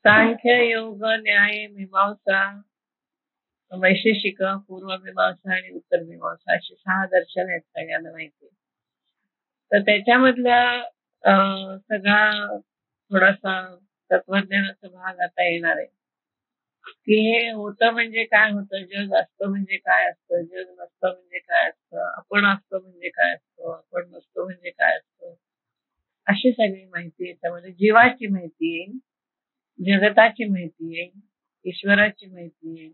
सांख्य योग न्याय मीमांसा वैशेषिक पूर्वमीमांसा आणि उत्तरमीमांसा अशी 6 दर्शन आहेत सगळ्यांना माहिती आहे. तर त्याच्यामधला सगळा थोडासा तत्वज्ञानाचा भाग आता येणार आहे की हे होतं म्हणजे काय होतं, जग असतं म्हणजे काय असतं, जग नसतं म्हणजे काय असतं, आपण असतो म्हणजे काय असतं, आपण नसतो म्हणजे काय असतं, अशी सगळी माहिती याच्यामध्ये जीवाची माहिती येईल, जगताची माहिती येईल, ईश्वराची माहिती येईल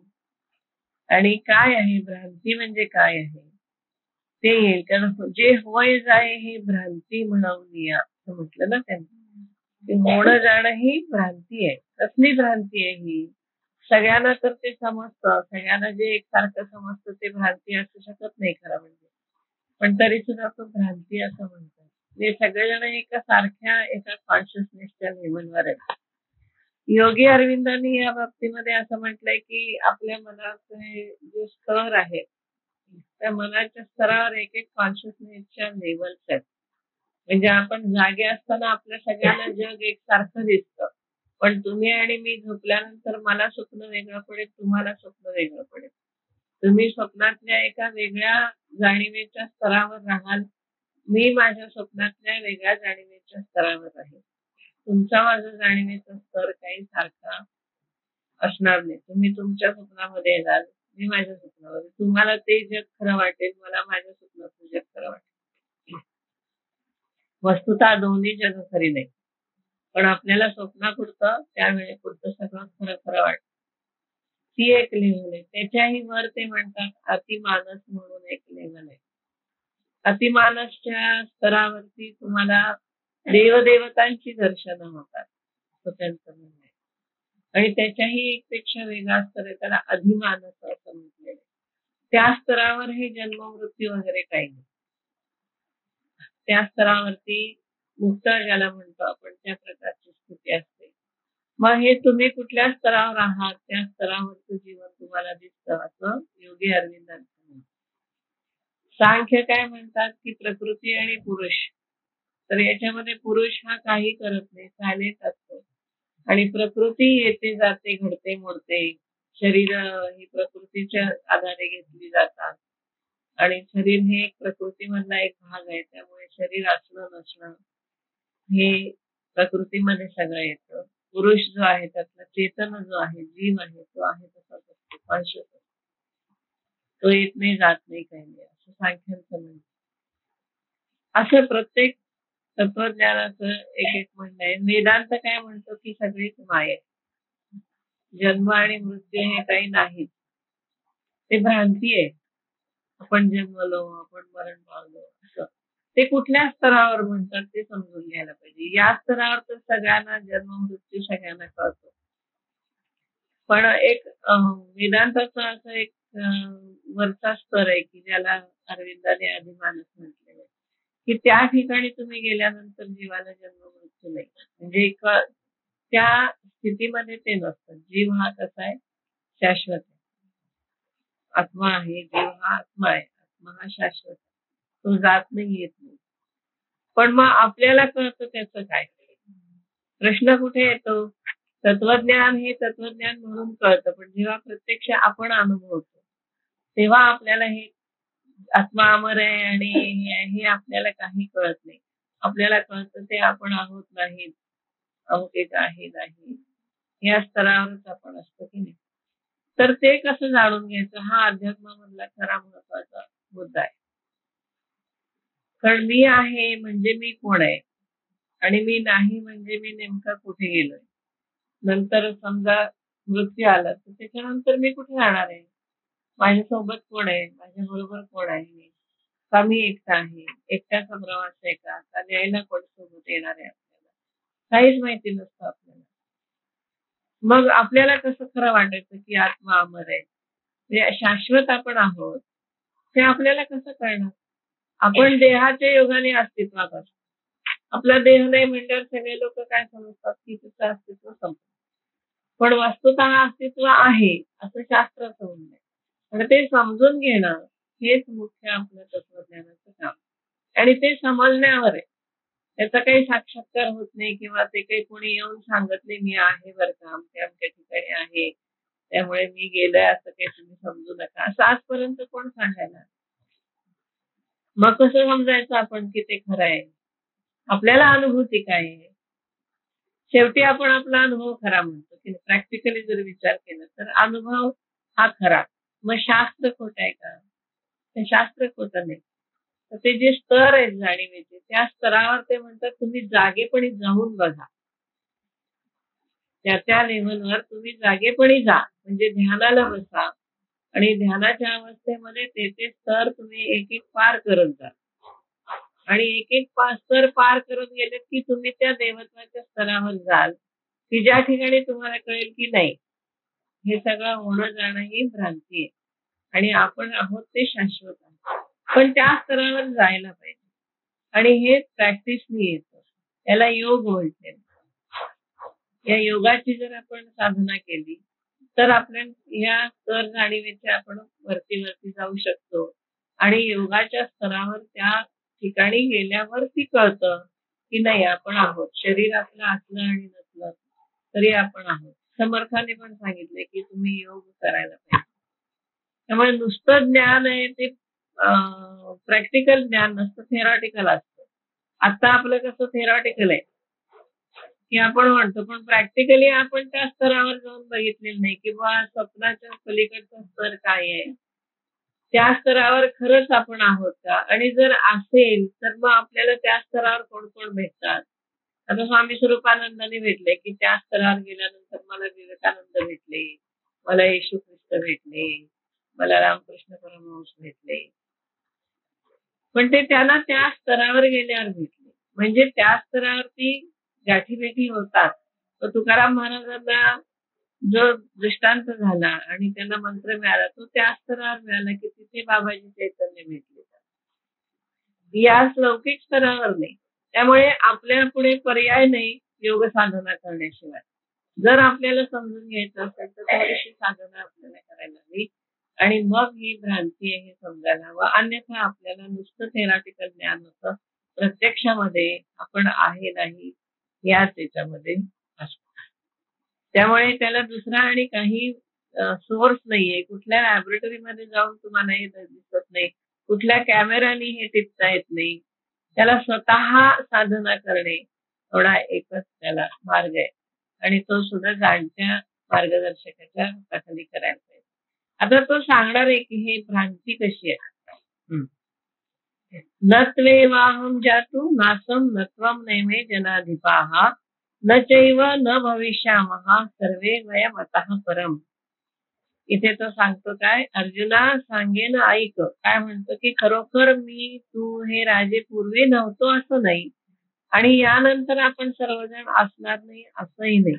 आणि काय आहे भ्रांती म्हणजे काय आहे ते येईल. कारण जे होय जाय ही भ्रांती म्हणून या असं म्हटलं ना त्यांनी. ते होणं जाणं ही भ्रांती आहे. कसली भ्रांती आहे ही? सगळ्यांना तर ते समजतं, सगळ्यांना जे एकसारखं समजतं ते भ्रांती असू शकत नाही खरं म्हणजे. पण तरी सुद्धा तो भ्रांती असं म्हणतात. म्हणजे सगळेजण एका सारख्या एका कॉन्शियसनेसच्या लेवलवर आहेत. योगी अरविंदांनी या बाबतीमध्ये असं म्हटलंय की आपल्या मनाचे जे स्तर आहेत त्या मनाच्या स्तरावर एक एक कॉन्शियसनेसच्या लेवल्स आहेत. म्हणजे आपण जागे असताना आपल्या सगळ्यांना जग एकसारखं दिसतं, पण तुम्ही आणि मी झोपल्यानंतर मला स्वप्न वेगळं पडेल, तुम्हाला स्वप्न वेगळं पडेल. तुम्ही स्वप्नातल्या एका वेगळ्या जाणीवेच्या स्तरावर राहाल, मी माझ्या स्वप्नातल्या वेगळ्या जाणीवेच्या स्तरावर राहील. तुमचा माझा जाणीवेचा स्तर काही सारखा असणार नाही. तुम्ही तुमच्या स्वप्नामध्ये येणार, मी माझ्या स्वप्नामध्ये. तुम्हाला ते जग खरं वाटेल, मला माझ्या स्वप्नातलं जग खरं वाटेल. वस्तुतः दोन्ही जग खरी नाही, पण आपल्याला स्वप्नापुरतं त्यावेळेपुरतं सगळं खरं खरं वाटतं. ती एक लेवल आहे. त्याच्याही वर ते म्हणतात अतिमानस म्हणून एक लेवल आहे. अतिमानसच्या स्तरावरती तुम्हाला देवदेवतांची दर्शनं होतात असं त्यांचं म्हणणं आहे. आणि त्याच्याही एक पेक्षा वेगळा स्तर आहे, त्याला अधिमानस असं म्हटलेलं आहे. त्या स्तरावर हे जन्म मृत्यू वगैरे काही नाही. त्या स्तरावरती मुक्त ज्याला म्हणतो आपण त्या प्रकारची स्थिती असते. मग हे तुम्ही कुठल्या स्तरावर आहात त्या स्तरावरचं जीवन तुम्हाला दिसतं असं योगी अरविंदांचं म्हणणं. सांख्य काय म्हणतात की प्रकृती आणि पुरुष, तर याच्यामध्ये पुरुष हा काही करत नाही, सायलेंट असतो आणि प्रकृती येते जाते घडते मोडते. शरीर ही प्रकृतीच्या आधारे घेतली जातात आणि शरीर हे एक प्रकृतीमधला एक भाग आहे, त्यामुळे शरीर असणं नसणं हे प्रकृतीमध्ये सगळं येतं. पुरुष जो आहे त्यातला चेतन जो आहे, जीव आहे, तो आहे तसाच असतो, कॉन्शियस असतो. तो येत नाही जात नाही काही नाही असं सांख्यांचं म्हणणं. असं प्रत्येक तत्वज्ञानाचं एक एक म्हणणं आहे. वेदांत काय म्हणतो की सगळीच माया आहे. जन्म आणि मृत्यू हे काही नाहीत, ते भ्रांती आहे. आपण जन्मलो, आपण मरण पावलो असं. ते कुठल्या स्तरावर म्हणतात ते समजून घ्यायला पाहिजे. या स्तरावर तर सगळ्यांना जन्म मृत्यू सगळ्यांना कळतो. पण एक वेदांताचा असं एक वरचा स्तर आहे की ज्याला अरविंदाने अधिमानस म्हटलेलं आहे की त्या ठिकाणी तुम्ही गेल्यानंतर जीवाला जन्म मृत्यू नाही. म्हणजे त्या स्थितीमध्ये ते नसतं. जीव हा कसा आहे, शाश्वत आहे. आत्मा आहे, जीव हा आत्मा आहे, आत्मा हा शाश्वत आहे, तो जात नाही येत नाही. पण मग आपल्याला कळतं त्याचं काय. प्रश्न कुठे येतो, तत्वज्ञान हे तत्वज्ञान म्हणून कळतं, पण जेव्हा प्रत्यक्ष आपण अनुभवतो तेव्हा आपल्याला हे आत्मा अमर आहे आणि हे आपल्याला काही कळत नाही. आपल्याला कळतं ते आपण आहोत नाहीत, अमुक एक आहे नाही, या स्तरावरच आपण असतो की नाही. तर ते कसं जाणून घ्यायचं हा अध्यात्मामधला खरा महत्वाचा मुद्दा आहे. कारण मी आहे म्हणजे मी कोण आहे आणि मी नाही म्हणजे मी नेमका कुठे गेलोय. नंतर समजा मृत्यू आला तर त्याच्यानंतर मी कुठे राहणार आहे, माझ्यासोबत कोण आहे, माझ्या बरोबर कोण आहे, का मी एकटा आहे, एकट्याचा प्रवास आहे का न्यायला कोण सोबत येणार आहे, आपल्याला काहीच माहिती नसतं आपल्याला. मग आपल्याला कसं खरं वाटायचं की आत्मा अमर आहे, म्हणजे शाश्वत आपण आहोत, ते आपल्याला कसं कळणार. आपण देहाच्या योगाने अस्तित्वात असतो. आपला देह नाही म्हणल्यावर सगळे लोक काय समजतात की तिचं अस्तित्व संपलं. पण वस्तुतः अस्तित्व आहे असं शास्त्राचं म्हणणं आहे. आणि ते समजून घेणं हेच मुख्य आपलं तत्वज्ञानाचं काम आणि ते समजण्यावर आहे. त्याचा काही साक्षात्कार होत नाही किंवा ते काही कोणी येऊन सांगत नाही मी आहे बरं का अमक्या अमक्या ठिकाणी आहे त्यामुळे मी गेलोय असं काही तुम्ही समजू नका असं आजपर्यंत कोण सांगायला. मग कसं समजायचं आपण की ते खरं आहे. आपल्याला अनुभूती काय आहे. शेवटी आपण आपला अनुभव खरा म्हणतो की प्रॅक्टिकली जर विचार केला तर अनुभव हा खरा. मग शास्त्र खोट आहे का. ते शास्त्र खोटं नाही. तर ते जे स्तर आहेत जाणीवेचे त्या स्तरावर ते म्हणतात तुम्ही जागेपणी जाऊन बघा. त्या लेव्हलवर तुम्ही जागेपणी जा म्हणजे ध्यानाला बसा आणि ध्यानाच्या अवस्थेमध्ये ते स्तर तुम्ही एक एक पार करत जा आणि एक एक स्तर पार करत गेले की तुम्ही त्या देवत्वाच्या स्तरावर जाल की ज्या ठिकाणी तुम्हाला कळेल की नाही हे सगळं होणं जाणं ही भ्रांती आहे आणि आपण आहोत ते शाश्वत आहे. पण त्या स्तरावर जायला पाहिजे आणि हे प्रॅक्टिसनी येतं. याला योग बोलते. या योगाची जर आपण साधना केली तर आपल्या या स्तर जाणीवेचे आपण वरती वरती जाऊ शकतो आणि योगाच्या स्तरावर त्या ठिकाणी गेल्यावरती कळतं की नाही आपण आहोत. शरीर आपलं असलं आणि नसलं तरी आपण आहोत. समर्थाने पण सांगितले की तुम्ही योग करायला पाहिजे. त्यामुळे नुसतं ज्ञान आहे ते प्रॅक्टिकल ज्ञान नसतं थेरॉटिकल असतं. आता आपलं कसं थेरॉटिकल आहे की आपण म्हणतो पण प्रॅक्टिकली आपण त्या स्तरावर जाऊन बघितलेलं नाही किंवा स्वप्नाच्या पलीकडचा स्तर काय आहे त्या स्तरावर खरंच आपण आहोत का आणि जर असेल तर मग आपल्याला त्या स्तरावर कोण कोण भेटतात. आता स्वामी स्वरूपानंदाने भेटले की त्या स्तरावर गेल्यानंतर मला विवेकानंद भेटले, मला येशू ख्रिस्त भेटले, मला रामकृष्ण परमहंस भेटले. पण ते त्याला त्या स्तरावर गेल्यावर भेटले म्हणजे त्या स्तरावरती गाठीभेटी होतात. तर तुकाराम महाराजांना जो दृष्टांत झाला आणि त्यांना मंत्र मिळाला तो त्या स्तरावर मिळाला की तिथे बाबाजी चैतन्य भेटले. या लौकिक स्तरावर नाही. त्यामुळे आपल्या पुढे पर्याय नाही योग साधना करण्याशिवाय. जर आपल्याला समजून घ्यायचं असेल तर थोडीशी साधना आपल्याला करायला हवी आणि मग ही भ्रांती आहे हे समजायला हवं. अन्यथा आपल्याला नुसतं थेरॉटिकल ज्ञान होतं. प्रत्यक्षामध्ये आपण आहे नाही याच याच्यामध्ये असतो. त्यामुळे त्याला दुसरा आणि काही सोर्स नाहीये. कुठल्या लॅबोरेटरीमध्ये जाऊन तुम्हाला हे दिसत नाही. कुठल्या कॅमेराने हे टिपता येत नाही. त्याला स्वतः साधना करणे एवढा एकच त्याला मार्ग आहे आणि तो सुद्धा जाणत्या मार्गदर्शकाच्या हाताखाली करायला पाहिजे. आता तो सांगणार आहे की हे भ्रांती कशी आहे. न त्वेवाहं जातु नासं न त्वं नैमे जनाधिपाः न चैव न भविष्यामः सर्वे वयमतः परम. इथे तो सांगतो काय अर्जुना सांगेन ऐक. काय म्हणतो की खरोखर मी तू हे राजे पूर्वी नव्हतो असं नाही आणि यानंतर आपण सर्वजण असणार नाही असंही नाही.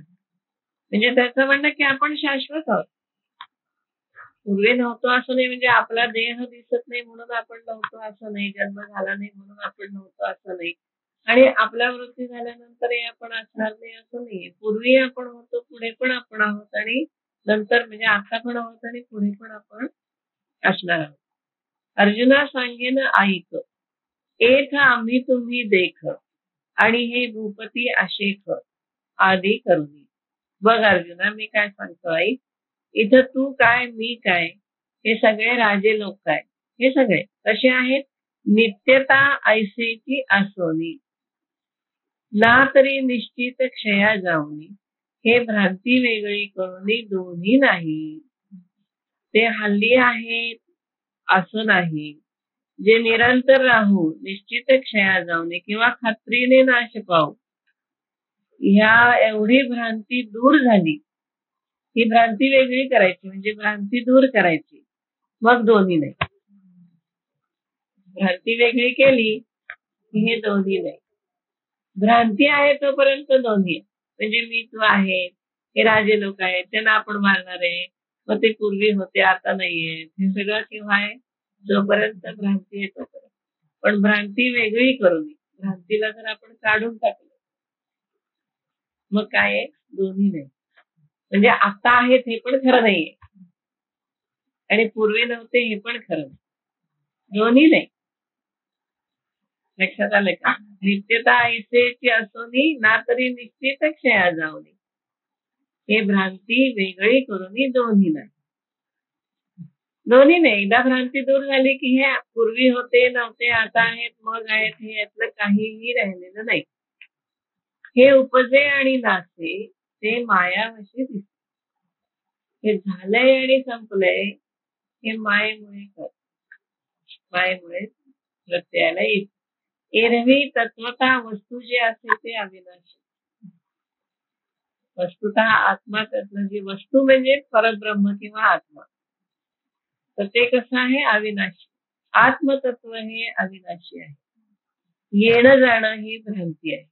म्हणजे त्याचं म्हणणं की आपण शाश्वत आहोत. पूर्वी नव्हतो असं नाही म्हणजे आपला देह दिसत नाही म्हणून आपण नव्हतो असं नाही. जन्म झाला नाही म्हणून आपण नव्हतो असं नाही आणि आपल्या वृत्ती झाल्यानंतरही आपण असणार नाही असं नाही. पूर्वी आपण होतो पुढे पण आपण आहोत आणि नंतर म्हणजे आता पण आहोत आणि पुढे पण आपण असणार आहोत. अर्जुना सांगेन ऐक एथ आम्ही तुम्ही देख आणि हे भूपती अशेख आदी करुणी. बघ अर्जुना मी काय सांगतो ऐक. इथं तू काय मी काय हे सगळे राजे लोक काय हे सगळे कसे आहेत. नित्यता ऐसेची असोनी ना तरी निश्चित क्षया जाऊनी हे भ्रांती वेगळी करुणी दोन्ही नाही. ते हल्ली आहेत असं नाही. जे निरंतर राहू निश्चित क्षया जाऊनी किंवा खात्रीने नाश पाहू ह्या एवढी भ्रांती दूर झाली. ही भ्रांती वेगळी करायची म्हणजे भ्रांती दूर करायची मग दोन्ही नाही. भ्रांती वेगळी केली की हे दोन्ही नाही. भ्रांती आहे तोपर्यंत दोन्ही म्हणजे मी तू आहे हे राजे लोक आहेत त्यांना आपण मारणार आहे मग ते पूर्वी होते आता नाहीये हे सगळं केव्हा आहे जोपर्यंत भ्रांती आहे तोपर्यंत. पण भ्रांती वेगळी करू नये. भ्रांतीला जर आपण काढून टाकलं मग काय दोन्ही नाही. म्हणजे आता आहेत हे पण खरं नाहीये आणि पूर्वी नव्हते हे पण खरं नाही. दोन्ही नाही. लक्षात आलं का? नित्यता ऐसेची असोनी ना तरी निश्चित क्षया जाऊनी, हे भ्रांती वेगळी करून दोन्ही नाही. दोन्ही नाही, एकदा भ्रांती दूर झाली की हे पूर्वी होते नव्हते आता आहेत मग आहेत हे यातलं काहीही राहिलेलं नाही. हे उपजे आणि नाचे ते मायावशी दिसते. हे झालंय आणि संपलंय हे मायेमुळे मायेमुळे प्रत्ययाला येत. एरवी तत्वतः वस्तू जे असते ते अविनाशी. वस्तुतः आत्मा त्यातलं जी वस्तू म्हणजे परब्रह्म किंवा आत्मा, तर ते कसं आहे अविनाशी. आत्मतत्व हे अविनाशी आहे. येणं जाणं ही भ्रांती आहे.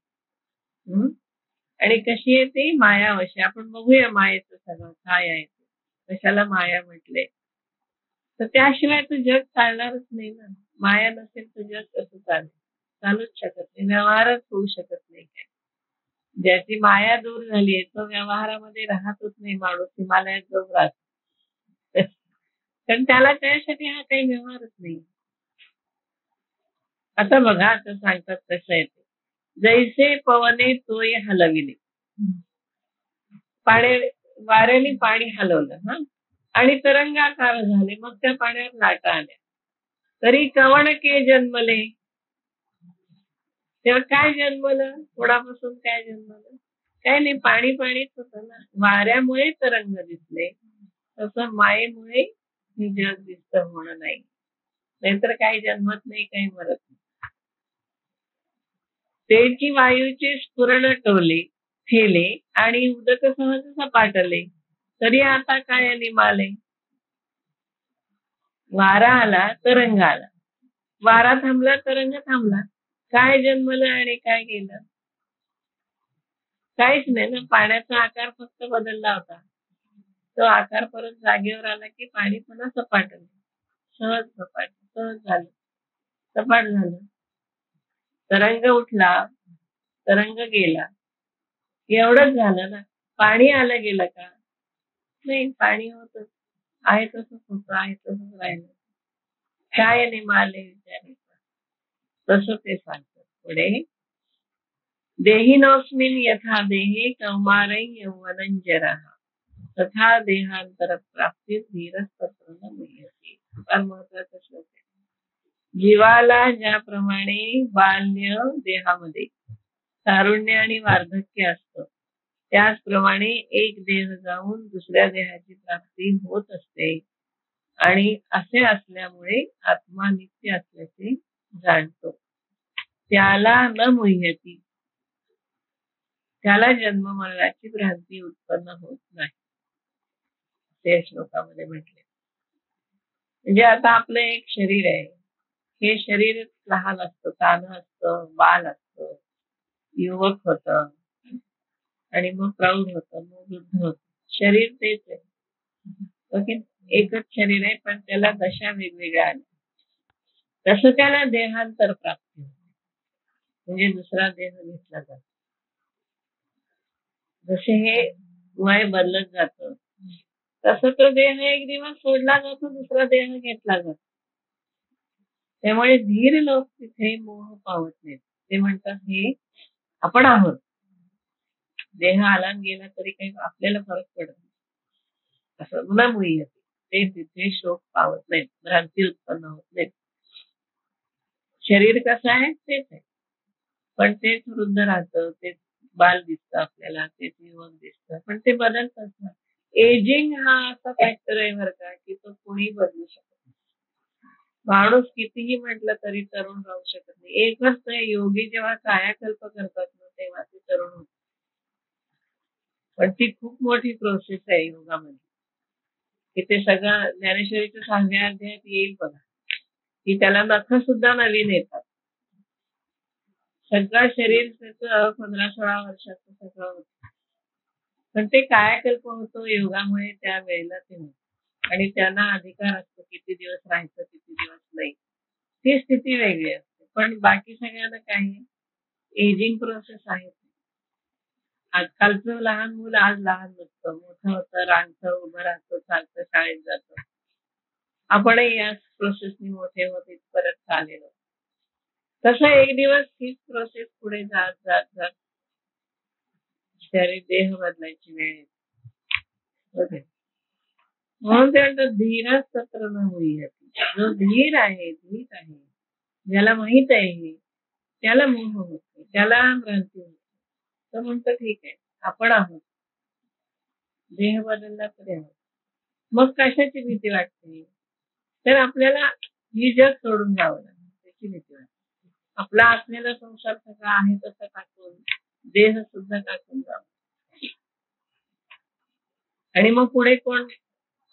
आणि कशी येते मायावशी. आपण बघूया मायेचं सगळं काय आहे, कशाला माया म्हटले. तर त्याशिवाय तर जग चालणारच नाही ना. माया नसेल तर जग कसं चालेल? चालूच शकत नाही, व्यवहारच होऊ शकत नाही. काय ज्याची माया दूर झालीये तो व्यवहारामध्ये राहतच नाही. माणूस हिमालयात जाऊन राहतो कारण त्याला त्यासाठी हा काही व्यवहारच नाही. आता बघा आता सांगतात कसं येते, जैसे पवने तोय हलविले. वाऱ्याने पाणी हलवलं हा आणि तरंगाकार झाले, मग त्या पाण्यावर लाटा आल्या. तरी कवण के जन्मले, तेव्हा काय जन्मलं, कोणापासून काय जन्मलं? काय नाही, पाणी पाणीच होतं ना. वाऱ्यामुळे तरंग दिसले, तसं मायेमुळे हे जग दिसत होणं नाही. नाहीतर काही जन्मत नाही, काही मरत नाही. तेची वायूचे स्फुरण टोले ठेले आणि उदक सहज सपाटले, तरी आता काय निमाले. वारा आला तरंग आला, वारा थांबला तरंग थांबला. काय जन्मलं आणि काय गेलं? काहीच नाही ना. पाण्याचा आकार फक्त बदलला होता, तो आकार परत जागेवर आला की पाणी पुन्हा सपाटलं. सहज सपाट, सहज झालं, सपाट झालं. तरंग उठला, तरंग गेला, एवढंच झालं ना. पाणी आलं गेलं का? नाही, पाणी होतच आहे, तसंच होतं, आहे तसंच राहिलं. काय निमाले विचारायचं, तसं ते सांगतात पुढे. देहिनोस्मिन यथा देहे कौमारै यौवनंजरः, तथा देहांतर प्राप्ती धीरस्तत्र न मुह्यते. फार महत्वाचा श्लोक आहे. जीवाला ज्याप्रमाणे बाल्य देहामध्ये तारुण्य आणि वार्धक्य असतं, त्याचप्रमाणे एक देह जाऊन दुसऱ्या देहाची प्राप्ती होत असते. आणि असे असल्यामुळे आत्मा नित्य असल्याचे जाणतो. त्याला न मुह्यती, त्याला जन्म मरणाची भ्रांती उत्पन्न होत नाही, ते श्लोकामध्ये म्हटले. म्हणजे आता आपलं एक शरीर आहे, हे शरीर लहान असतं, तानं असतं, बाल असतं, युवक होत आणि मग प्रौढ होतं, मग वृद्ध होतं. शरीर तेच आहे, ओके. एकच शरीर आहे, पण त्याला दशा वेगवेगळ्या आल्या. तसं त्याला देहांतर प्राप्ती होते, म्हणजे दुसरा देह घेतला जातो. जसे हे वय बदलत जातं, तसं तो देह एक दिवस सोडला जातो, दुसरा देह घेतला जातो. त्यामुळे धीर लोक तिथे मोह पावत नाहीत. ते म्हणतात हे आपण आहोत, देह आला गेला तरी काही आपल्याला फरक पडत नाही, असं न मुह्यते. ते तिथे शोक पावत नाहीत, भ्रांती उत्पन्न होत नाहीत. शरीर कसं आहे तेच आहे, पण तेच वृद्ध राहतं, तेच बाल दिसतं आपल्याला, तेच युवक दिसतं, पण ते बदलतात ना. एजिंग हा असा फॅक्टर आहे बरं का, की तो कोणी बदलू शकत नाही. माणूस कितीही म्हटलं तरी तरुण राहू शकत नाही. एकच योगी जेव्हा कायाकल्प करतात ना, तेव्हा ते तरुण होतात. पण ती खूप मोठी प्रोसेस आहे योगामध्ये, की ते सगळं ज्ञानेश्वरीच्या 6व्या अध्यायात येईल बघा, की त्याला नख सुद्धा नवीन येतात. सगळं शरीर त्याचं 15-16 वर्षाचं सगळं होतं, पण ते कायाकल्प होतो योगामुळे. त्या वेळेला ते होतं आणि त्यांना अधिकार असतो किती दिवस राहायचं, किती दिवस नाही. ती स्थिती वेगळी असते. पण बाकी सगळ्यांना काही एजिंग प्रोसेस आहे. आजकालचं लहान मुलं आज लहान नसतं, मोठं होतं, रांगतं, उभं राहतं, चालतं, शाळेत जातं. आपणही या प्रोसेसनी मोठे होत इथपर्यंत आलेलो. तसं एक दिवस हीच प्रोसेस पुढे जात जात जात शरीर देह बदलायची वेळ येते. बघा. म्हणून ते म्हणतात धीर सत्र न होई अति. जो धीर आहे, धीर आहे, ज्याला माहित आहे हे, त्याला मोह होतो, त्याला भ्रांती होते. तो म्हणतो ठीक आहे, आपण आहोत, देह बदलला तरी आहोत. मग कशाची भीती वाटते? तर आपल्याला ही जग सोडून जावं लागेल त्याची भीती वाटते. आपला असलेला संसार सगळा आहे तसा टाकून, देह सुद्धा टाकून जावं. आणि मग पुढे कोण?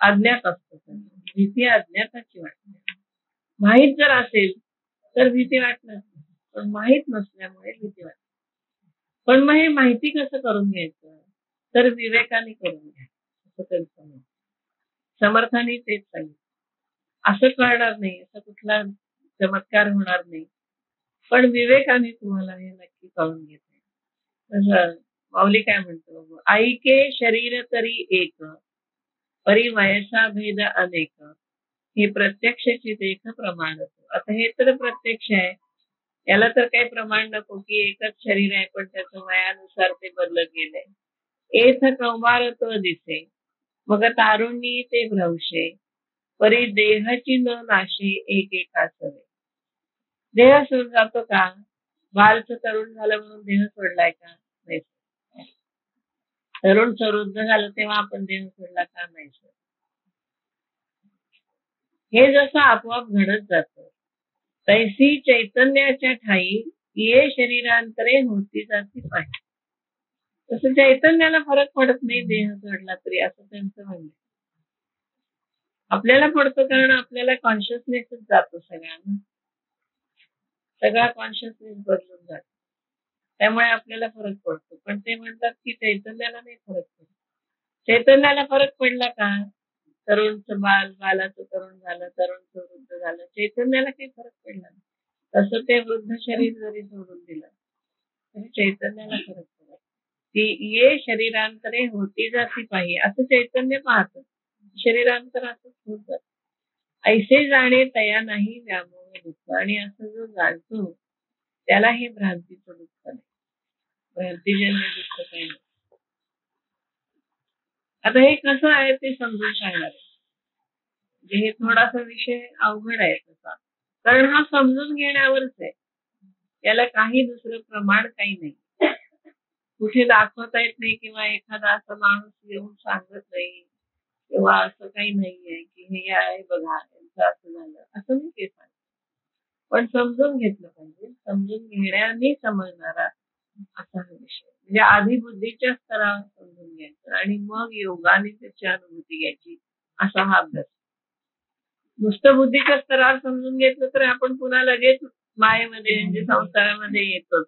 अज्ञात असतो. भीती अज्ञाताची वाटते. माहित जर असेल तर भीती वाटणार नाही, पण माहित नसल्यामुळे भीती वाटते. पण मग हे माहिती कसं करून घ्यायचं? तर विवेकाने करून घ्यायचं असं त्यांचं म्हणणं. समर्थांनी तेच सांगितलं. असं कळणार नाही, असं कुठला चमत्कार होणार नाही, पण विवेकाने तुम्हाला हे नक्की कळून घेते. तसं माऊली काय म्हणतो, ऐके शरीर तरी एक, परी वयसा भेद अनेक, हे प्रत्यक्षची देख प्रमाण. आता हे तर प्रत्यक्ष आहे, याला तर काही प्रमाण नको की एकच शरीर आहे पण त्याचं वयानुसार ते बदलत गेलंय. एथ कौमार तो दिसे, मग तारुणी ते भ्रवशे, परी देहाची न नाशे एक एकासवे. देह सोडून जातो का? बालच तरुण झालं म्हणून देह सोडलाय का? नाही. तरुण स्वरुद्ध झालं तेव्हा आपण देह सोडला का? नाही. हे जसं आपोआप घडत जातं, तैसी चैतन्याच्या ठाई ये शरीरांतरे होती जाती पाहिजे. तसं चैतन्याला फरक पडत नाही देह सोडला तरी, असं त्यांचं म्हणणं. आपल्याला पडतो कारण आपल्याला कॉन्शियसनेसच जातो सगळ्यांना, सगळा कॉन्शियसनेस बदलून जातो, त्यामुळे आपल्याला फरक पडतो. पण ते म्हणतात की चैतन्याला नाही फरक पडतो. चैतन्याला फरक पडला का? तरुणचं बालाचं तरुण झालं, तरुणचं वृद्ध झालं, चैतन्याला काही फरक पडला नाही. तसं ते वृद्ध शरीर जरी सोडून दिलं तरी चैतन्याला फरक पडत. ती ये शरीरांतरे होती जाती पाहिजे असं चैतन्य पाहत, शरीरांतर असंच होत जात. ऐसे जाणे तया नाही व्यामोह दुःख. आणि असं जो जाणतो त्याला हे भ्रांतीचं दुःख नाही, भ्रांतीजन्य दुःख काही नाही. आता हे कसं आहे ते समजून सांगणार आहे. म्हणजे हे थोडासा विषय अवघड आहे तसा, कारण हा समजून घेण्यावरच आहे, याला काही दुसरं प्रमाण काही नाही, कुठे दाखवता येत नाही किंवा एखादा असा माणूस येऊन सांगत नाही किंवा असं काही नाहीये की हे आहे बघा यांचं असं झालं, असं नाही ते सांगत. पण समजून घेतलं पाहिजे, समजून घेण्याने समजणारा असा हा विषय. म्हणजे आधी बुद्धीच्या स्तरावर समजून घ्यायचं आणि मग योगाने त्याची अनुभूती घ्यायची, असा हा अभ्यास. नुसतं बुद्धीच्या स्तरावर समजून घेतलं तर आपण पुन्हा लगेच मायेमध्ये म्हणजे संसारामध्ये येतोच.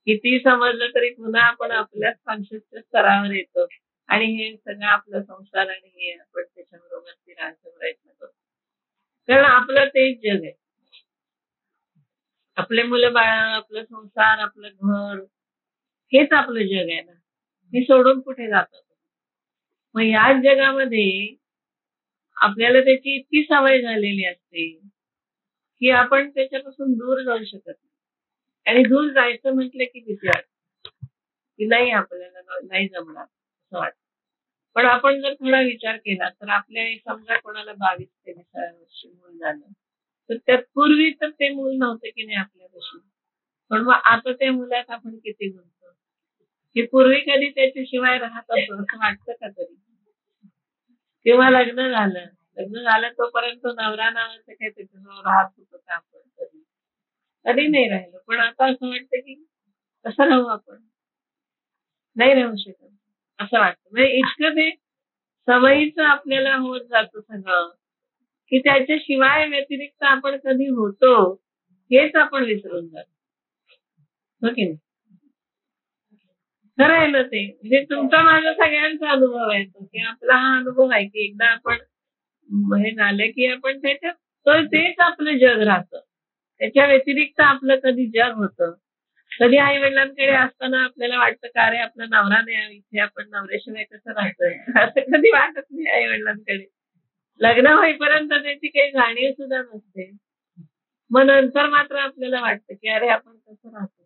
किती समजलं तरी पुन्हा आपण आपल्याच कॉन्शियसच्या स्तरावर येतो आणि हे सगळं आपलं संसार आणि हे आपण त्याच्याबरोबर राहायचा प्रयत्न करतो. कारण आपलं तेच जग आहे, आपले मुलं बाळ, आपलं संसार, आपलं घर, हेच आपलं जग आहे ना. हे सोडून कुठे जातात? मग याच जगामध्ये आपल्याला त्याची इतकी सवय झालेली असते की आपण त्याच्यापासून दूर जाऊ शकत नाही. आणि दूर जायचं म्हटलं की भीती वाटते की नाही, आपल्याला नाही जमणार असं वाटतं. पण आपण जर थोडा विचार केला तर आपल्या समजा कोणाला 22-23 वर्ष मूल झालं, तर त्यात पूर्वी तर ते मूल नव्हतं की नाही आपल्यापाशी, पण मग आता त्या मुलात आपण किती गुंततो, की पूर्वी कधी त्याच्याशिवाय राहत असतो असं वाटतं का तरी? किंवा लग्न झालं तोपर्यंत नवरा नावाचं काही त्याच्याजवळ राहत होतं का आपण? कधी नाही राहिलं. पण आता असं वाटतं की कसं राहू आपण, नाही राहू शकत असं वाटतं. म्हणजे इतकं ते सवयीचं आपल्याला होत जातं सगळं की त्याच्याशिवाय व्यतिरिक्त आपण कधी होतो हेच आपण विसरून जातो, हो की नाही? खरं आहे ना ते. म्हणजे तुमचा माझा सगळ्यांचा अनुभव आहे तो, की आपला हा अनुभव आहे की एकदा आपण हे झालं की आपण त्याच्यात तेच आपलं जग राहतं, त्याच्या व्यतिरिक्त आपलं कधी जग होतं. कधी आई वडिलांकडे असताना आपल्याला वाटतं का अरे आपला नवरा नाही इथे, आपण नवऱ्याशिवाय कसं राहतोय, असं कधी वाटत नाही आई वडिलांकडे. लग्न होईपर्यंत त्याची काही जाणीव सुद्धा नसते. मग नंतर मात्र आपल्याला वाटतं की अरे आपण कसं राहतो,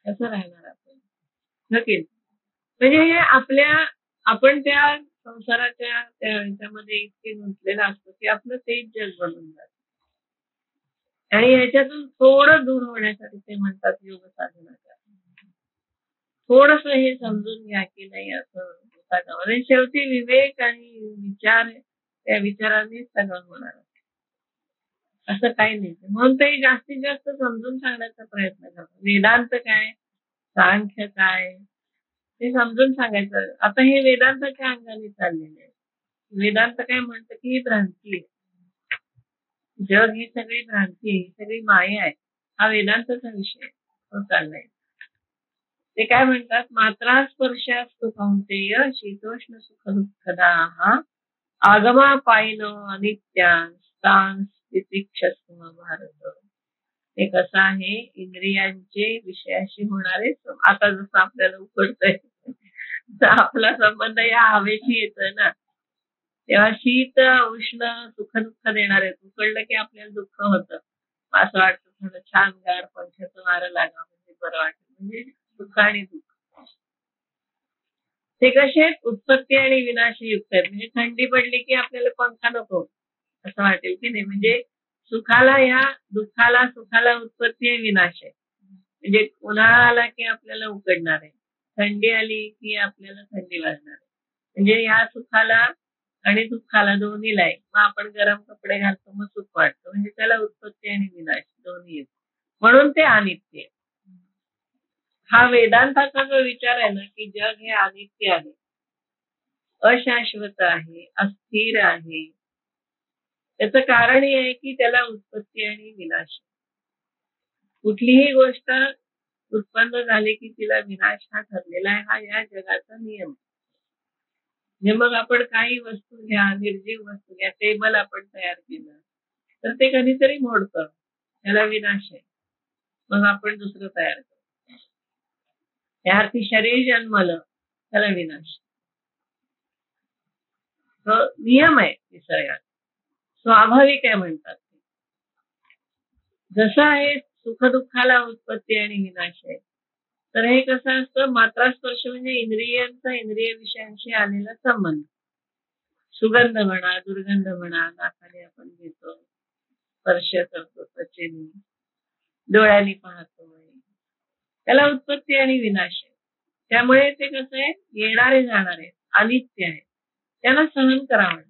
कसं राहणार आपण, हो की नाही? म्हणजे हे आपण त्या संसाराच्या त्या ह्याच्यामध्ये इतके गुंतलेलं असतो की आपलं तेच जग बनून जातं. आणि ह्याच्यातून थोडं दूर होण्यासाठी ते म्हणतात योग साधना करा. थोडंसं हे समजून घ्या की नाही असं होता कामा नये. शेवटी विवेक आणि विचार त्या विचारांनीच सगळं होणार आहे. असं काही नाही. म्हणून ते जास्तीत जास्त समजून सांगण्याचा प्रयत्न करतात. वेदांत काय, सांख्य काय, ते समजून सांगायचं. आता हे वेदांताच्या अंगाने चाललेलं आहे. वेदांत काय म्हणतं की ही भ्रांती आहे. जग ही सगळी भ्रांती आहे, ही सगळी माया आहे. हा वेदांताचा विषय आहे. तो चाललाय. ते काय म्हणतात, मात्रा स्पर्शास्तु कौंतेय शीतोष्ण सुख दुःखदाः आगमापायिन अनित्यान् तान् तितिक्षस्व भारत. ते कसं आहे, इंद्रियांचे विषयाशी होणारे आता जसं आपल्याला उकडतंय तर आपला संबंध या हवेशी येतोय ना, तेव्हा शीत उष्ण सुख दुःख देणार आहे. उकडलं की आपल्याला दुःख होतं. असं वाटतं थोडं छान गार पंख्याचं वारं लागा म्हणजे बरं वाटेल. म्हणजे सुख आणि दुःख ते कसे आहेत, उत्पत्ती आणि विनाशी युक्त आहेत. म्हणजे थंडी पडली की आपल्याला पंखा नको असं वाटेल की नाही. म्हणजे सुखाला या दुःखाला, सुखाला उत्पत्ती आहे, विनाश आहे. म्हणजे उन्हाळा आला की आपल्याला उकडणार आहे, थंडी आली की आपल्याला थंडी वाजणार आहे. म्हणजे या सुखाला आणि दुःखाला दोन्हीला आहे. मग आपण गरम कपडे घालतो, मग सुख वाटतं. म्हणजे त्याला उत्पत्ती आणि विनाश दोन्ही आहेत. म्हणून ते अनित्य आहे. हा वेदांताचा जो विचार आहे ना की जग हे अनित्य आहे, अशाश्वत आहे, अस्थिर आहे. त्याचं कारण हे आहे की त्याला उत्पत्ती आणि विनाश. कुठलीही गोष्ट उत्पन्न झाली की तिला विनाश हा ठरलेला आहे. हा या जगाचा नियम. म्हणजे मग आपण काही वस्तू घ्या, निर्जीव वस्तू घ्या, टेबल आपण तयार केलं तर ते कधीतरी मोडतं, त्याला विनाश आहे. मग आपण दुसरं तयार करतो. त्या अर्थी शरीर जन्मलं त्याला विनाश. तो नियम आहे निसर्गात, स्वाभाविक आहे म्हणतात. जसं आहे सुखदुःखाला उत्पत्ती आणि विनाश आहे, तर हे कसं असतं, मात्रा स्पर्श म्हणजे इंद्रियांचा इंद्रिय विषयांशी आलेला संबंध. सुगंध म्हणा, दुर्गंध म्हणा, नाकाने आपण घेतो, स्पर्श करतो त्वचेने, डोळ्यांनी पाहतो, त्याला उत्पत्ती आणि विनाश आहे. त्यामुळे ते कसं आहे, येणारे जाणारे अनित्य आहे. त्याला सहन करावं.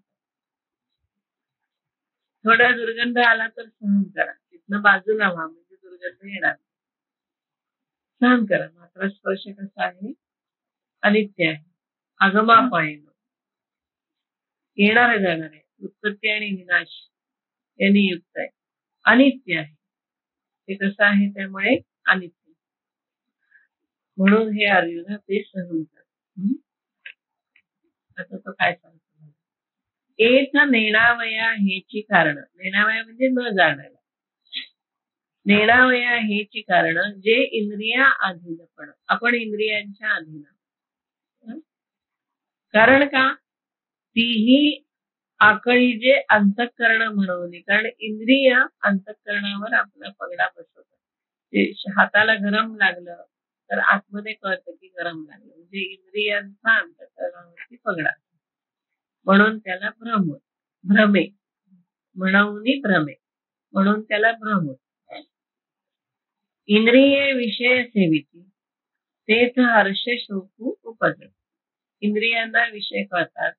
थोडा दुर्गंध आला तर सहन करा, तिथनं बाजूला व्हा, म्हणजे दुर्गंध येणार. सहन करा. मात्र स्पर्श कसा आहे, अनित्य आहे, आगमापायन, येणारे जाणारे, उत्पत्ती आणि विनाश यांनी युक्त आहे, अनित्य आहे. ते कसं आहे, त्यामुळे अनित्य. म्हणून हे अर्जुना ते सहन कर. आता तो काय सांगतो, एथ नेणावया हेची कारण. नेणावया म्हणजे न जाणायला. नेणावया हेची कारण जे इंद्रिया अधीनपण, आपण इंद्रियांच्या अधीन. कारण का, तीही आकळी जे अंतःकरण म्हणवली. कारण इंद्रिय अंतःकरणावर आपला पगडा बसवतात. ते हाताला गरम लागलं तर आतमध्ये कळतं की गरम लागलं, म्हणजे इंद्रियांचा अंतःकरणावरती पगडा. म्हणून त्याला भ्रमे, म्हणून भ्रमे, म्हणून त्याला भ्रम. इंद्रिये विषय सेविती तेच हर्ष शोकू उपजत. इंद्रियांना विषय कळतात,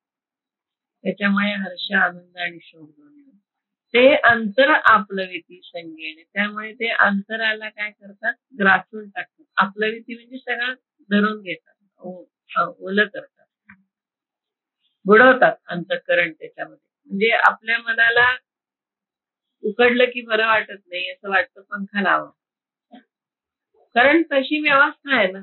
त्याच्यामुळे हर्ष, आनंद आणि शोक दोन्ही. ते अंतर आपलविती संगेने, त्यामुळे ते अंतराला काय करतात, ग्रासून टाकतात. आपलविती म्हणजे सगळं धरून घेतात, ओलं करतात, बुडवतात अंतःकरण त्याच्यामध्ये. म्हणजे आपल्या मनाला उकडलं की बरं वाटत नाही, असं वाटतं पंखा लावा. कारण तशी व्यवस्था आहे ना.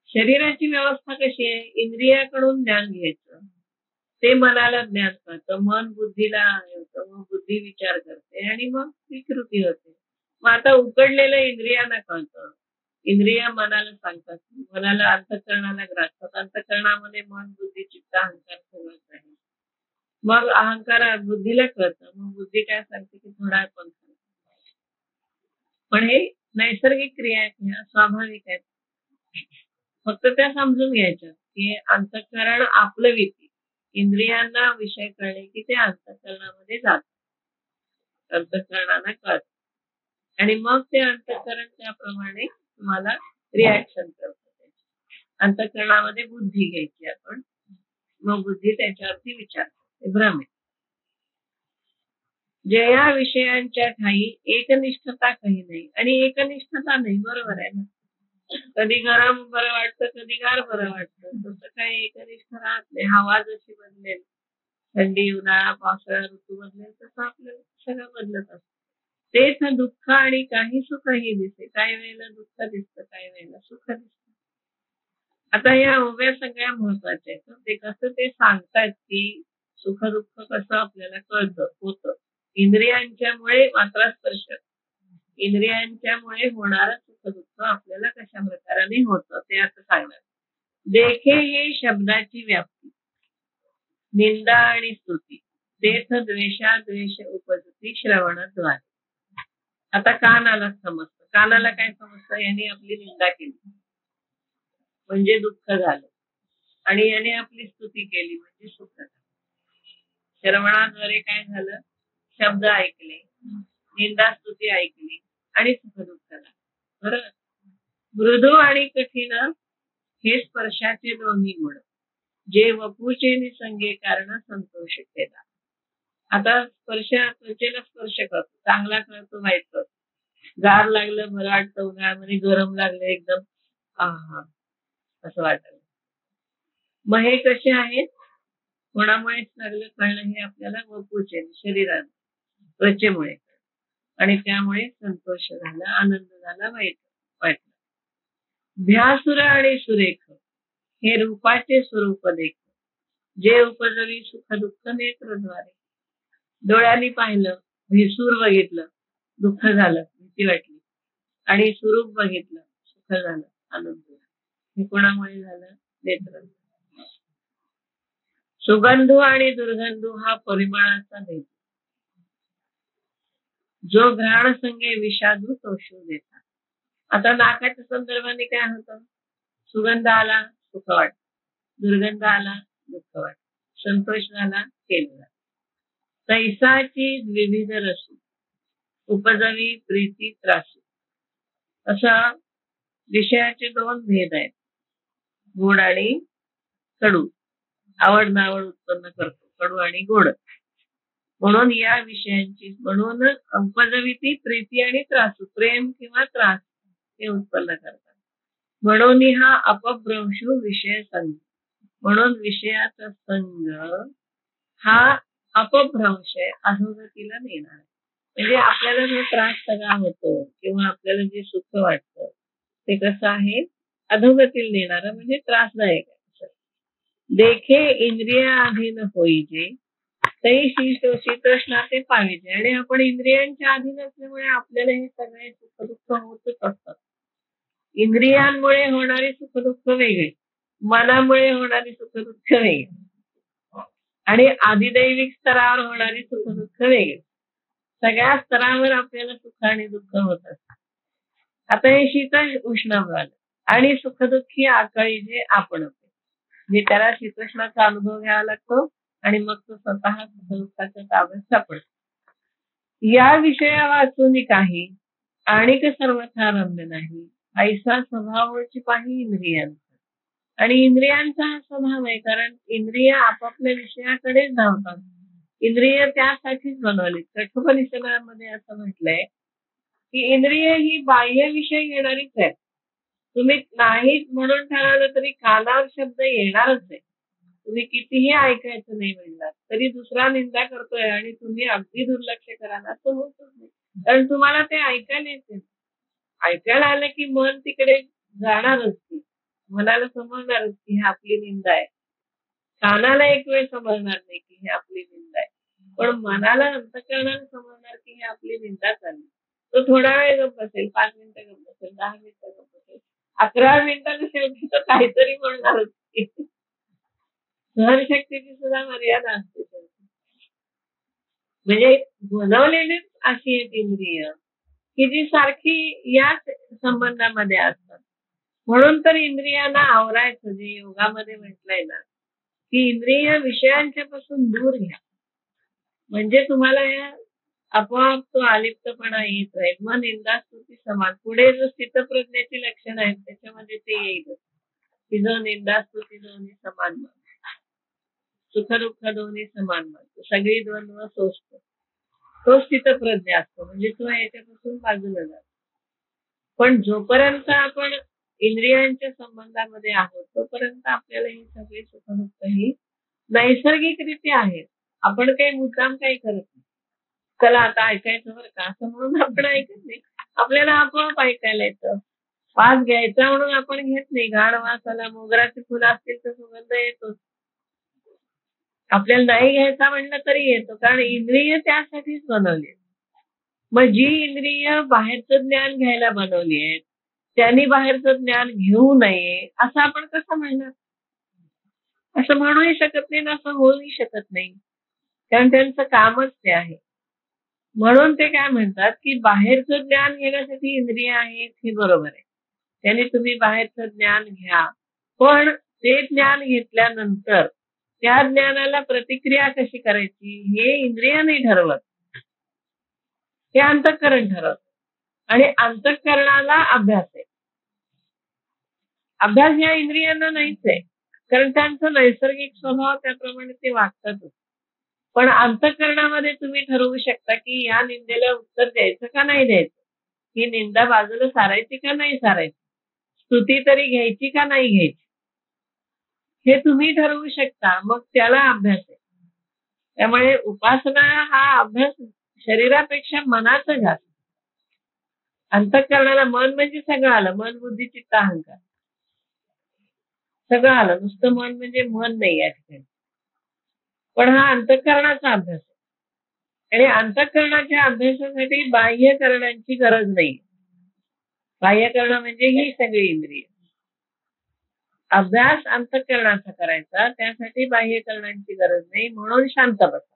शरीराची व्यवस्था कशी आहे, इंद्रियाकडून ज्ञान घ्यायचं, ते मनाला ज्ञान कळतं, मन बुद्धीला होतं, मग बुद्धी विचार करते आणि मग ती कृती होते. मग आता उकडलेलं इंद्रियांना कळतं, इंद्रिया मनाला सांगतात, मनाला अंतःकरणाला ग्रासतात, अंतःकरणामध्ये मन बुद्धी चित्त अहंकार सगळंच आहे. मग अहंकार बुद्धीला कळतं, मग बुद्धी काय सांगते की थोडा पंखा पण हे नैसर्गिक क्रिया आहेत, ह्या स्वाभाविक आहेत. फक्त त्या समजून घ्यायच्या की अंतःकरण आपलं विती, इंद्रियांना विषय कळले की ते अंतःकरणामध्ये जात, अंतःकरणाला कळत आणि मग ते अंतःकरण त्याप्रमाणे तुम्हाला रिॲक्शन करतं. अंतःकरणामध्ये बुद्धी घ्यायची आपण, मग बुद्धी त्याच्यावरती विचार करते. भ्रम आहे. जे या विषयांच्या ठाई एकनिष्ठता काही नाही आणि एकनिष्ठता नाही, बरोबर आहे ना. कधी गरम बरं वाटतं, कधी गार बरं वाटतं, तसं काही एकनिष्ठ राहत नाही. हवा जशी बदलेल, थंडी उन्हाळा पावसाळा ऋतू बदलेल तसं आपलं सगळं बदलत असतं. तेच दुःख आणि काही सुखही दिसते. काही वेळेला दुःख दिसतं, काही वेळेला सुख दिसतं. आता या उभ्या सगळ्या महत्वाच्या आहेत. ते कसं ते सांगतायत की सुख दुःख कसं आपल्याला कळतं होतं. इंद्रियांच्यामुळे मात्र स्पर्श, इंद्रियांच्यामुळे होणारं सुख दुःख आपल्याला कशा प्रकाराने होतं ते असं सांगणार. देखे हे शब्दाची व्याप्ती, निंदा आणि स्तुती, तेथ द्वेष उपजती श्रवणद्वारे. आता कानाला समजतं, कानाला काय समजतं, यांनी आपली निंदा केली म्हणजे दुःख झालं आणि याने आपली स्तुती केली म्हणजे सुख झालं. श्रवणाद्वारे काय झालं, शब्द ऐकले, निंदा स्तुती ऐकली आणि सुख दुःख झालं. बरोबर. मृदू आणि कठीण हे स्पर्शाचे दोन्ही गुण, जे वपूचे निसंगे कारण संतोष केला. आता त्वचेला स्पर्श करतो, चांगला कळतो वाईट कळतो. गार लागलं बरं वाटतं, उन्हाळ्यामध्ये गरम लागलं एकदम हा असं वाटलं. मग हे कसे आहेत, कोणामुळे लागलं कळणं, हे आपल्याला वपूचे शरीरात त्वचेमुळे आणि त्यामुळे संतोष झाला, आनंद झाला, वाईट वाटलं. भ्यासुर आणि सुरेख हे रूपाचे स्वरूप देख, जे उपजवी सुख दुःख नेत्रद्वारे. डोळ्यांनी पाहिलं, भेसूर बघितलं, दुःख झालं, भीती वाटली, आणि स्वरूप बघितलं, सुख झालं, आनंद झाला. हे कोणामुळे झालं, नेत्र. सुगंधू आणि दुर्गंधू हा परिमळाचा भेद, जो घ्राण संगे विषादू तो शोध देतात. आता नाकाच्या संदर्भाने काय होतं, सुगंध आला सुख वाटत, दुर्गंध आला दुःख वाटत, संतोष झाला केला. तैसाची विविध रसू, उपजवी प्रीती त्रासू. असा विषयाचे दोन भेद आहेत, गोड आणि कडू. आवड नावड उत्पन्न करतो, कडू आणि गोड. म्हणून या विषयांची, म्हणून उपजवी ती प्रीती आणि त्रासू, प्रेम किंवा त्रास हे उत्पन्न करतात. म्हणून हा अपभ्रंशू विषय संग, म्हणून विषयाचा संग हा अपभ्रंश आहे, अधोगतीला नेणार. म्हणजे आपल्याला जो त्रास सगळा होतो किंवा आपल्याला जे सुख वाटतं ते कसं आहे, अधोगतीला नेणार, म्हणजे त्रासदायक आहे. देखे इंद्रियाधीन होईजे, तै शीतोषी ते पाहिजे. आणि आपण इंद्रियांच्या अधीन असल्यामुळे आपल्याला हे सगळे सुख दुःख होतच असतात. इंद्रियांमुळे होणारी सुख दुःख वेगळी, मनामुळे होणारी सुख दुःख वेगळी, आणि आधिदैविक स्तरावर होणारी सुख दुःख वेगळी. सगळ्या स्तरावर आपल्याला सुख आणि दुःख होत असतात. आता हे शीतल उष्ण झालं आणि सुखदुःखी आकाळी जे आपण होते, म्हणजे त्याला शीतोष्णाचा अनुभव घ्यावा लागतो आणि मग तो स्वतः सुखदुःखाच्या ताब्यात सापडतो. या विषया वाचून काही आणिक सर्वथा रम्य नाही, ऐसा स्वभावाची पाही इंद्रियांचा. आणि इंद्रियांचा हा स्वभाव आहे, कारण इंद्रिय आपापल्या विषयाकडेच धावतात. इंद्रिय त्यासाठीच बनवलीत. कठोपनिषदामध्ये असं म्हटलंय की इंद्रिय ही बाह्य विषय घेणारीच आहे. तुम्ही नाही म्हणून ठरवलं तरी कानावर शब्द येणारच आहे. तुम्ही कितीही ऐकायचं नाही म्हणलात तरी दुसरा निंदा करतोय आणि तुम्ही अगदी दुर्लक्ष कराल असं होतच नाही, कारण तुम्हाला ते ऐकायला येते. ऐकायला आलं की मन तिकडे जाणारच की, मनाला समजणारच की हे आपली निंदा आहे. कानाला एक वेळ समजणार नाही की हे आपली निंदा आहे, पण मनाला अंतःकरणाला समजणार की हे आपली निंदा झाली. तो थोडा वेळ गप्प बसेल, 5 मिनिटं गप्प बसेल, 10 मिनिटं गप्प बसेल, 11 मिनिटांनी शेवटी तो काहीतरी म्हणणारच. सहनशक्तीची सुद्धा मर्यादा असते. म्हणजे बनवलेलीच अशी एक इंद्रिय की जी सारखी याच संबंधामध्ये असतात. म्हणून तर इंद्रियांना आवरायचं, जे योगामध्ये म्हटलंय ना, की इंद्रिय विषयांच्या पासून दूर घ्या. म्हणजे तुम्हाला या आपोआप तो आलिप्तपणा येत राहील. मग निंदास्तुती समान. पुढे जो स्थितप्रज्ञाची लक्षणं आहेत त्याच्यामध्ये ते येईलच. की जो निंदास्तुती दोन्ही समान मानतो. सुख-दुःख दोन्ही समान मानतो. सगळी द्वंद्व सोसतो. तो स्थितप्रज्ञ असतो. म्हणजे तो याच्यापासून बाजूला जातो. पण जोपर्यंत आपण इंद्रियांच्या संबंधामध्ये आहोत तोपर्यंत आपल्याला ही सगळी सुख-दुःख ही नैसर्गिकरित्या आहेत. आपण काही मुद्दाम काही करत नाही. चला आता ऐकायचं बरं का असं म्हणून आपण ऐकत नाही. आपल्याला आपोआप ऐकायला येतं. वास घ्यायचा म्हणून आपण घेत नाही. घाण वास आला, मोगऱ्याची फुलं असतील तर सुगंध येतोच. आपल्याला नाही घ्यायचा म्हणलं तरी येतो, कारण इंद्रिय त्यासाठीच बनवली आहेत. मग जी इंद्रिय बाहेरचं ज्ञान घ्यायला बनवली आहेत त्यांनी बाहेरचं ज्ञान घेऊ नये असं आपण कसं म्हणणार? असं म्हणूही शकत नाही ना, असं होऊही शकत नाही, कारण त्यांचं कामच ते आहे. म्हणून ते काय म्हणतात की बाहेरचं ज्ञान घेण्यासाठी इंद्रिय आहेत हे बरोबर आहे. त्यांनी तुम्ही बाहेरचं ज्ञान घ्या, पण ते ज्ञान घेतल्यानंतर त्या ज्ञानाला प्रतिक्रिया कशी करायची हे इंद्रिय नाही ठरवत, हे अंतःकरण ठरवत. आणि अंतःकरणाला अभ्यास आहे. अभ्यास या इंद्रियांना नाहीच आहे, कारण त्यांचा नैसर्गिक स्वभाव त्याप्रमाणे ते वागतातच. पण अंतःकरणामध्ये तुम्ही ठरवू शकता की या निंदेला उत्तर द्यायचं का नाही द्यायचं, ही निंदा बाजूला सारायची का नाही सारायची, स्तुती तरी घ्यायची का नाही घ्यायची, हे तुम्ही ठरवू शकता. मग त्याला अभ्यास आहे. त्यामुळे उपासना हा अभ्यास शरीरापेक्षा मनाचा जास्त. अंतःकरणाला मन म्हणजे सगळं आलं, मन बुद्धी चित्त अहंकार सगळं आलं. नुसतं मन म्हणजे मन नाही या ठिकाणी, पण हा अंतःकरणाचा अभ्यास आहे. आणि अंतःकरणाच्या अभ्यासासाठी बाह्यकरणांची गरज नाही. बाह्यकरण म्हणजे ही सगळी इंद्रिय. अभ्यास अंतःकरणाचा करायचा, त्यासाठी बाह्यकरणांची गरज नाही. म्हणून शांत बसा,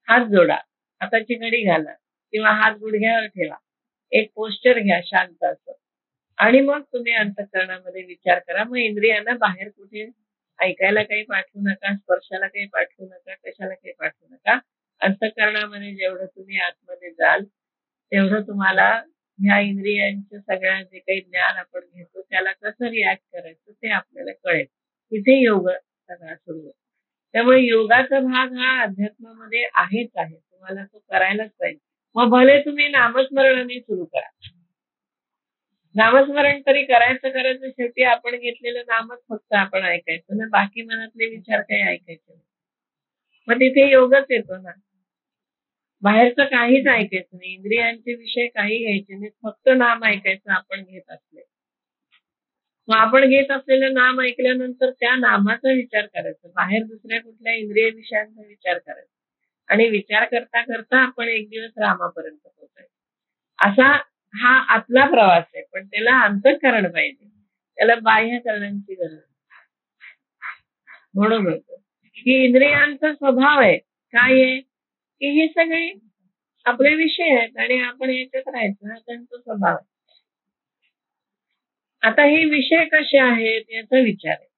हात जोडा, हाताची घडी घाला किंवा हात गुडघ्यावर ठेवा, एक पोस्चर घ्या शांत असं, आणि मग तुम्ही अंतःकरणामध्ये विचार करा. मग इंद्रियांना बाहेर कुठे ऐकायला काही पाठवू नका, स्पर्शाला काही पाठवू नका, कशाला काही पाठवू नका. अंतःकरणामध्ये जेवढं तुम्ही आतमध्ये जाल तेवढं तुम्हाला ह्या इंद्रियांचं सगळ्या जे काही ज्ञान आपण घेतो त्याला कसं रिॲक्ट करायचं ते आपल्याला कळेल. तिथे योग सगळा सुरू होतो. त्यामुळे योगाचा भाग हा अध्यात्मामध्ये आहेच आहे, तुम्हाला तो करायलाच पाहिजे. मग भले तुम्ही नामस्मरणाने सुरू करा, नामस्मरण तरी करायचं, शेवटी आपण घेतलेलं नामच फक्त आपण ऐकायचं ना, बाकी मनातले विचार काही ऐकायचे नाही. मग तिथे योगच येतो ना. बाहेरचं काहीच ऐकायचं नाही, इंद्रियांचे विषय काही घ्यायचे नाही, फक्त नाम ऐकायचं आपण घेत असले. मग आपण घेत असलेलं नाम ऐकल्यानंतर त्या नामाचा विचार करायचा, बाहेर दुसऱ्या कुठल्या इंद्रिय विषयांचा विचार करायचा, आणि विचार करता करता आपण एक दिवस रामापर्यंत पोहोचायचं. असा हा आतला प्रवास आहे, पण त्याला अंतःकरण पाहिजे, त्याला बाह्यकरणांची गरज. म्हणून होतं की इंद्रियांचा स्वभाव आहे काय आहे की हे सगळे आपले विषय आहेत आणि आपण याच्यात राहायचं, हा त्यांचा स्वभाव आहे. आता हे विषय कसे आहेत याचा विचार आहे.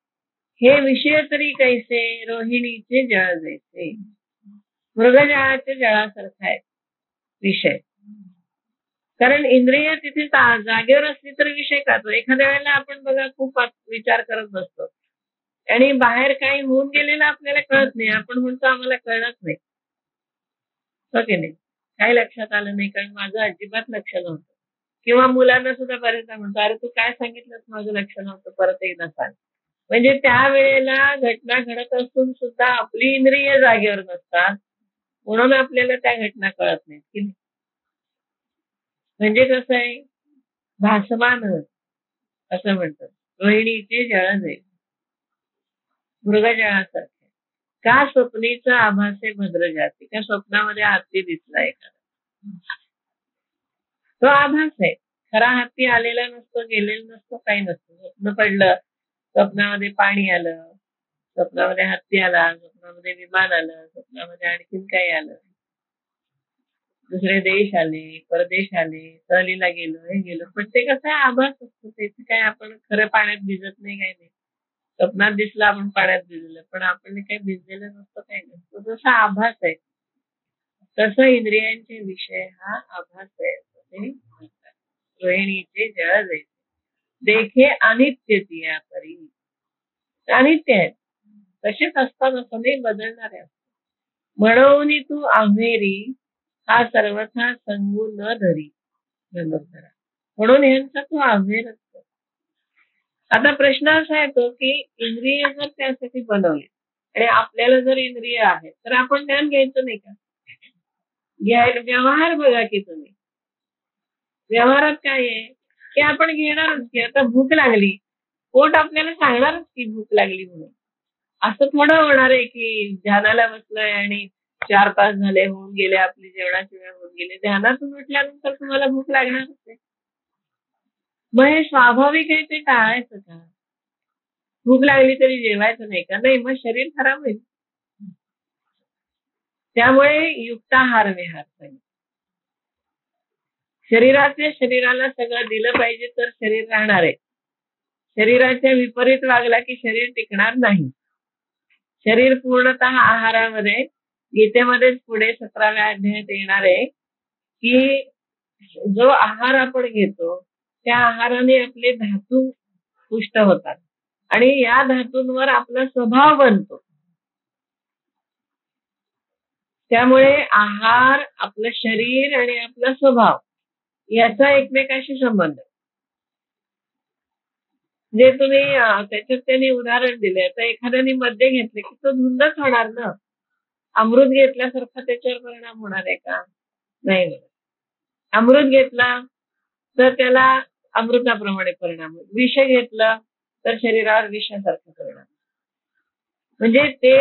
हे विषय तरी कैसे, रोहिणीचे जळ जैसे, मृगजळाच्या जळासारखा आहे विषय. कारण इंद्रिय तिथे जागेवर असली तर विषय काढतो. एखाद्या वेळेला आपण बघा खूप विचार करत बसतो आणि बाहेर काही होऊन गेलेलं आपल्याला कळत नाही, आपण म्हणतो आम्हाला कळत नाही, हो की नाही, काही लक्षात आलं नाही, कारण माझं अजिबात लक्ष नव्हतं. किंवा मुलांना सुद्धा बरेचदा म्हणतो, अरे तू काय सांगितलंस माझं लक्ष नव्हतं, परत एकदा सांग. म्हणजे त्यावेळेला घटना घडत असून सुद्धा आपली इंद्रिय जागेवर नसतात, म्हणून आपल्याला त्या घटना कळत नाहीत की नाही. म्हणजे कसं आहे, भासमान असं म्हणतात, रोहिणीचे जळ जाईल मृगजळासारखे, का स्वप्नीचा आभासे भद्र जाती, का स्वप्नामध्ये हत्ती दिसला एखादा, तो आभास आहे, खरा हत्ती आलेला नसतो, गेलेला नसतो, काही नसतं. स्वप्न पडलं, स्वप्नामध्ये पाणी आलं, स्वप्नामध्ये हत्ती आला, स्वप्नामध्ये विमान आलं, स्वप्नामध्ये आणखीन काही आलं, दुसरे देश आले, परदेश आले, सहलीला गेलो, हे गेलो. पण ते कसं आहे, आभास असतो. त्याचे काय आपण खरं पाण्यात भिजत नाही, काही नाही. स्वप्नात दिसलं आपण पाण्यात भिजलं, पण आपण काही भिजलेलं नसतं, काही नसतं. जसा आभास आहे, तसं इंद्रियांचे विषय हा आभास आहे असं ते म्हणतात. रोहिणीचे जळ जैसे देखे अनित्य तिया परी. अनित्य आहेत, तसेच असतात असं नाही, बदलणारे असतात. म्हणून तू आम्हेरी हा सर्वथा संगू न धरी धनुर्धरा. म्हणून यांचा तू आव्हेर असतो. आता प्रश्न असा येतो की इंद्रिय जर त्यासाठी बनवले आणि आपल्याला जर इंद्रिय आहे तर आपण ज्ञान घ्यायचं नाही का? घ्यायला व्यवहार बघा की तुम्ही, व्यवहारात काय आहे की आपण घेणारच की आता भूक लागली, पोट आपल्याला सांगणारच की भूक लागली म्हणून. असं थोडं होणार आहे की ध्यानाला बसलोय आणि 4 तास झाले होऊन गेले, आपली जेवणाची वेळ होऊन गेली, ध्यानातून उठल्यानंतर तुम्हाला भूक लागणारच आहे. मग हे स्वाभाविक आहे, ते टाळायचं का? भूक लागली तरी जेवायचं नाही का? नाही, मग शरीर खराब होईल. त्यामुळे युक्ताहार विहार पाहिजे. शरीराला सगळं दिलं पाहिजे तर शरीर राहणार आहे. शरीराच्या विपरीत वागला की शरीर टिकणार नाही. शरीर पूर्णतः आहारामध्ये, गीतेमध्येच पुढे 17व्या अध्यायात येणार आहे की जो आहार आपण घेतो त्या आहाराने आपले धातू पुष्ट होतात आणि या धातूंवर आपला स्वभाव बनतो. त्यामुळे आहार, आपलं शरीर आणि आपला स्वभाव याचा एकमेकाशी संबंध. जे तुम्ही त्याच्यात त्यांनी उदाहरण दिले, तर एखाद्याने मद्य घेतले की तो धुंदच होणार ना. अमृत घेतल्यासारखा त्याच्यावर परिणाम होणार आहे का? नाही. अमृत घेतला तर त्याला अमृताप्रमाणे परिणाम होईल. विष घेतला तर शरीरावर विषासारखा परिणाम. म्हणजे ते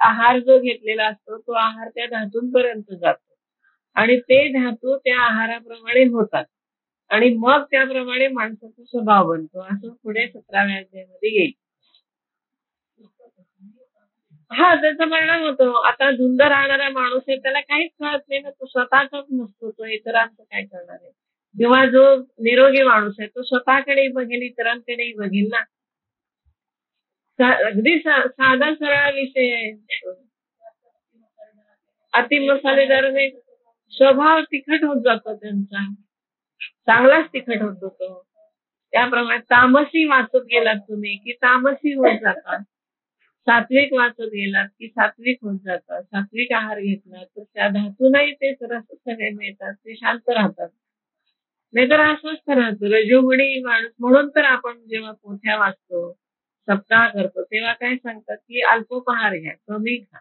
आहार जो घेतलेला असतो तो आहार त्या धातूंपर्यंत जातो आणि ते धातू त्या आहाराप्रमाणे होतात आणि मग त्याप्रमाणे माणसाचा स्वभाव बनतो. असं पुढे 17व्या अध्यायामध्ये येईल. हा, त्याचा परिणाम होतो. आता धुंद राहणारा माणूस आहे, त्याला काहीच कळत नाही ना, तो स्वतःचाच नसतो, तो इतरांचं काय करणार आहे. किंवा जो निरोगी माणूस आहे तो स्वतःकडेही बघेल, इतरांकडेही बघेल ना. अगदी साधा सरळ विषय आहे. अति मसालेदार स्वभाव तिखट होत जातो त्यांचा, चांगलाच तिखट होतो तो. त्याप्रमाणे तामसी वाचत गेलात तुम्ही की तामसी होत जातात, सात्विक वाचत गेलात की सात्विक होत जातात. सात्विक आहार घेतला तर त्या धातूनही ते रस सगळे मिळतात, ते शांत राहतात. नाहीतर अस्वस्थ राहतो रजोगुणी माणूस. म्हणून तर आपण जेव्हा पोथ्या वाचतो, सप्ताह करतो, तेव्हा काय सांगतात की अल्पोपहार घ्या, कमी खा.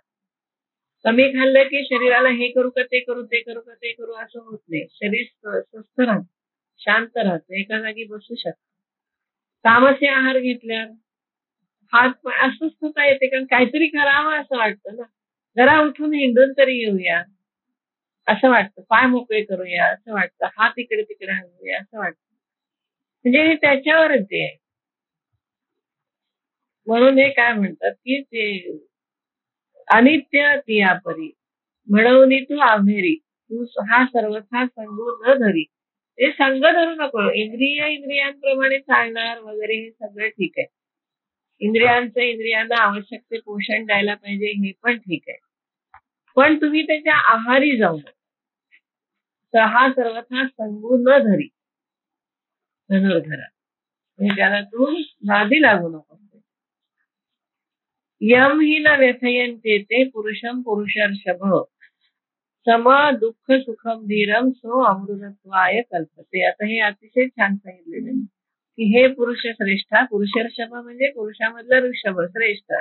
कमी खाल्लं की शरीराला हे करू का ते करू, ते करू का ते करू असं होत नाही. शरीर स्वस्थ राहत, शांत राहतं, एका जागी बसू शकतं. तामसी आहार घेतल्यावर हात अस्वस्थता येते, कारण काहीतरी करावं असं वाटतं ना. जरा उठून हिंडून तरी येऊया असं वाटतं, पाय मोकळे करूया असं वाटतं, हात इकडे तिकडे हलवूया असं वाटतं. म्हणजे त्याच्यावरच आहे. म्हणून हे काय म्हणतात की ते अनित्य तिया परी म्हणून तू आम्हेरी तू हा सर्वथा संगू न धरी. ते संग धरू नको. इंद्रियांप्रमाणे चालणार वगैरे हे सगळं ठीक आहे. इंद्रियांना आवश्यक ते पोषण द्यायला पाहिजे, हे पण ठीक आहे. पण तुम्ही त्याच्या आहारी जाऊ नका. तर हा सर्वथा संगू न धरी धनुर्धरा, म्हणजे त्याला तू नादी लागू नको. यम हि न व्यथयन्ते ते पुरुषम पुरुषर्षभ सम दुःख सुखम धीरम सो अमृतत्वाय कल्पते. आता हे अतिशय छान सांगितलेले की हे पुरुष श्रेष्ठा, पुरुषर्षभ म्हणजे पुरुषामधला ऋषभ श्रेष्ठ,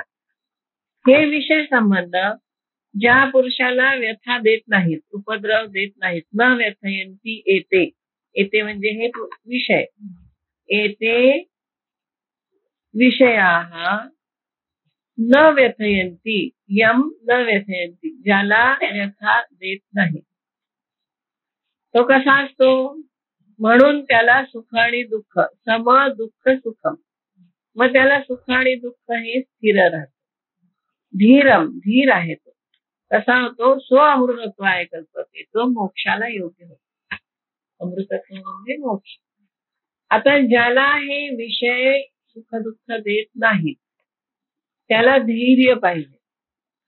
हे विषय संबंध ज्या पुरुषाला व्यथा देत नाहीत, उपद्रव देत नाहीत. न व्यथयंती येते, येते म्हणजे हे विषय, येते विषयाः न व्यथयंती, यम न व्यथयंती, ज्याला व्यथा देत नाही. तो कसा असतो? म्हणून त्याला सुख आणि दुःख, सम दुःख सुखम, मग त्याला सुख आणि दुःख हे स्थिर राहत. धीरम, धीर आहे तो. कसा होतो? सो अमृतत्वाय कल्पते, तो मोक्षाला योग्य होतो. अमृतत्व म्हणजे मोक्ष. आता ज्याला हे विषय सुख दुःख देत नाहीत त्याला धैर्य पाहिजे.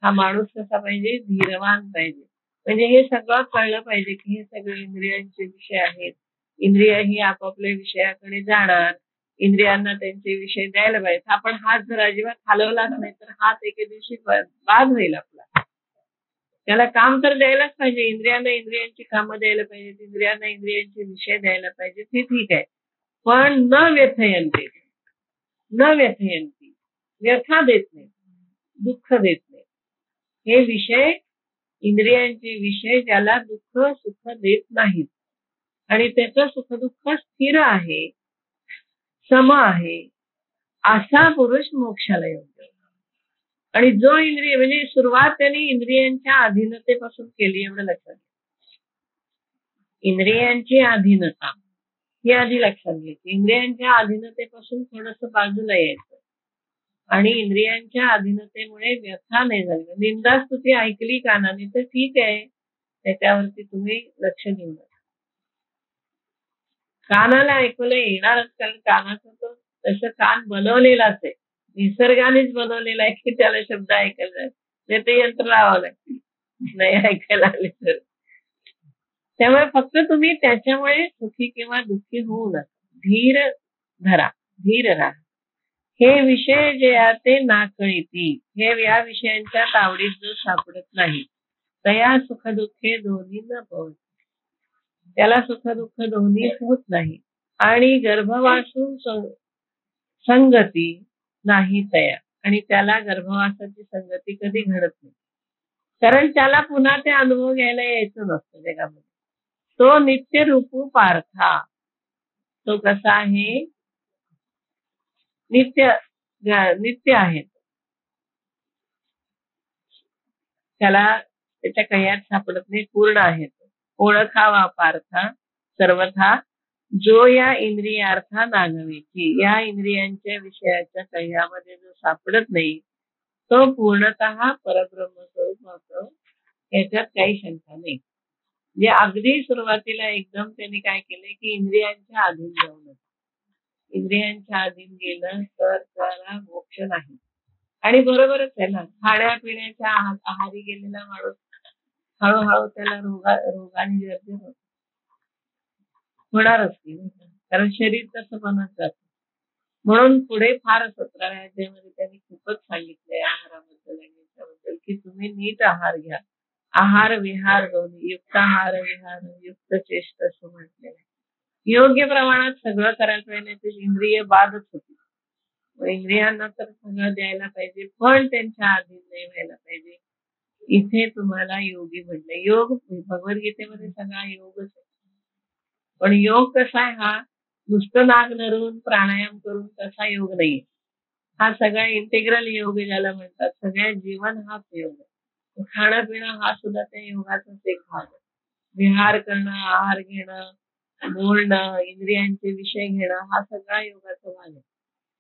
हा माणूस कसा पाहिजे? धीरवान पाहिजे. म्हणजे हे सगळं कळलं पाहिजे की हे सगळे इंद्रियांचे विषय आहेत. इंद्रिय ही आपापल्या विषयाकडे जाणार, इंद्रियांना त्यांचे विषय द्यायला पाहिजे. आपण हात जर अजिबात हलवलाच नाही तर हात एके दिवशी बाद होईल आपला. त्याला काम तर द्यायलाच पाहिजे. इंद्रियांना इंद्रियांची कामं द्यायला पाहिजे, इंद्रियांना इंद्रियांचे विषय द्यायला पाहिजे, ते ठीक आहे. पण न व्यथयंते, न व्यथयंती, व्यथा देत नाही, दुःख देत नाही. हे विषय, इंद्रियांचे विषय ज्याला दुःख सुख देत नाहीत आणि त्याचं सुख दुःख स्थिर आहे, सम आहे, असा पुरुष मोक्षाला योग्य. आणि जो इंद्रिय म्हणजे सुरुवात त्यांनी इंद्रियांच्या अधीनतेपासून केली, एवढं लक्षात घ्या. इंद्रियांची अधीनता ही आधी लक्षात घ्यायची. इंद्रियांच्या अधीनतेपासून थोडस बाजूला यायचं आणि इंद्रियांच्या अधीनतेमुळे व्यथा नाही झाली. निंदास्तुती ऐकली कानाने तर ठीक आहे, त्याच्यावरती तुम्ही लक्ष देऊ नका. कानाला ऐकलं येणारच, कारण कानाचं तो तसं कान बनवलेलाच आहे, निसर्गानेच बनवलेला आहे की त्याला शब्द ऐकायला नाही ते यंत्र लावावं लागतील नाही ऐकायला आले तर. त्यामुळे फक्त तुम्ही त्याच्यामुळे सुखी किंवा दुःखी होऊ नका. धीर धरा, धीर राहा. हे विषय जे आहे ते नाकळीती, हे या विषयांच्या तावडीत जो सापडत नाही तया सुख दुःखे दोन्ही न पोहोच, त्याला सुख दुःख दोन्ही होत नाही. आणि गर्भवासून संगती नाही तया, आणि त्याला गर्भवासाची संगती कधी घडत नाही, कारण त्याला पुन्हा ते अनुभव घ्यायला यायचं नसतं जगामध्ये. तो नित्य रूपू पार्था, तो कसा आहे? नित्य, नित्य आहे. त्याला त्याच्या कयात सापडत नाही, पूर्ण आहे. ओळखावा पार्था सर्वथा जो या इंद्रियार्था नागवेची, या इंद्रियांच्या विषयाच्या कह्यामध्ये जो सापडत नाही तो पूर्णतः परब्रह्म स्वरूप होतो, याच्यात काही शंका नाही. म्हणजे अगदी सुरुवातीला एकदम त्यांनी काय केले की इंद्रियांच्या अधीन जाऊ, इंद्रियांच्या अधीन गेलं तर त्याला मोक्ष नाही. आणि बरोबरच आहे ना, खाण्यापिण्याच्या आहारी गेलेला माणूस हळूहळू त्याला रोगाने जर्जर होणारच की, कारण शरीर तसं बनत जात. म्हणून पुढे फार 17व्या अध्यायामध्ये त्यांनी खूपच सांगितलंय आहाराबद्दल आणि याच्याबद्दल की तुम्ही नीट आहार घ्या. आहार विहार दोन्ही, युक्त आहार विहार युक्त चेष्ट असं म्हटलेलं आहे. योग्य प्रमाणात सगळं करायला पाहिजे, ते इंद्रिय बाधच होती. इंद्रियांना तर सगळं द्यायला पाहिजे पण त्यांच्या अधीन नाही व्हायला पाहिजे. इथे तुम्हाला योगी म्हणलं. योग भगवद्गीतेमध्ये सगळा योगच आहे. पण योग कसा आहे? हा नुसतं नाक धरून प्राणायाम करून तसा योग नाही. हा सगळा इंटिग्रल योग ज्याला म्हणतात, सगळ्या जीवन हाच योग आहे. खाणं पिणं हा सुद्धा त्या योगाचाच एक भाग आहे. विहार करणं, आहार घेणं, बोलणं, इंद्रियांचे विषय घेणं हा सगळा योगाचा भाग आहे.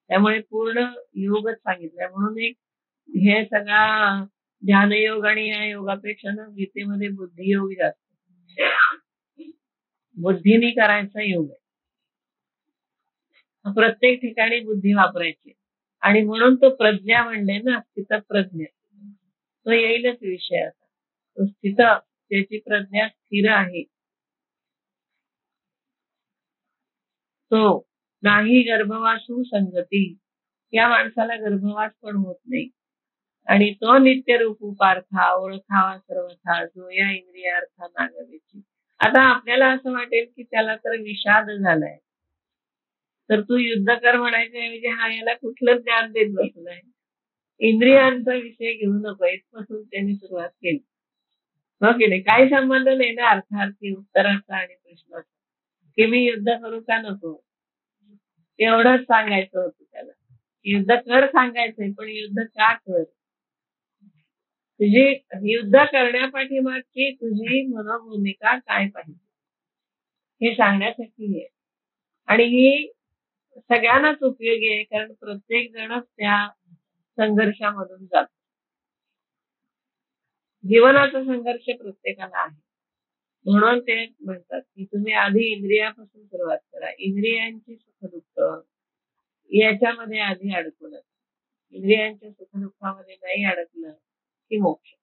त्यामुळे पूर्ण योगच सांगितलाय. म्हणून एक हे सगळा ध्यानयोग आणि या योगापेक्षा ना गीतेमध्ये बुद्धियोग जास्त, बुद्धीने करायचा योग आहे. प्रत्येक ठिकाणी बुद्धी वापरायची आणि म्हणून तो प्रज्ञा म्हणले ना, स्थित प्रज्ञा, तो येईलच विषय. आता तो स्थित, त्याची प्रज्ञा स्थिर आहे. तो नाही गर्भवासू संगती, या माणसाला गर्भवास पण होत नाही. आणि तो नित्य रूपू पार्था ओळखावा सर्वथा जो या इंद्रियार्था नागवेची. आता आपल्याला असं वाटेल की त्याला तर विषाद झालाय, तर तू युद्ध कर म्हणायच्या ऐवजी हा याला कुठलं ज्ञान देत बसलाय. इंद्रियांचा विषय घेऊ नको इथपासून त्यांनी सुरुवात केली. हो की नाही? काही संबंध नाही ना अर्थार्थी उत्तराचा आणि प्रश्नाचा, की मी युद्ध करू का नको, एवढंच सांगायचं होतं त्याला. युद्ध कर सांगायचंय पण युद्ध का कर, तुझी युद्ध करण्यापाठीमागची तुझी मनोभूमिका काय पाहिजे हे सांगण्यासाठी आहे. आणि ही सगळ्यांनाच उपयोगी आहे, कारण प्रत्येक जणच त्या संघर्षामधून जातो. जीवनाचा संघर्ष प्रत्येकाला आहे. म्हणून ते म्हणतात की तुम्ही आधी इंद्रियापासून सुरुवात करा. इंद्रियांची सुखदुःख याच्यामध्ये आधी अडकू नका. इंद्रियांच्या सुखदुःखामध्ये नाही अडकलं की मोक्ष.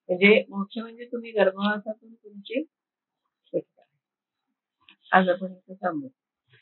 म्हणजे मोक्ष म्हणजे तुम्ही गर्भवासातून तुमची सुटका. आज आपण इथे थांबू.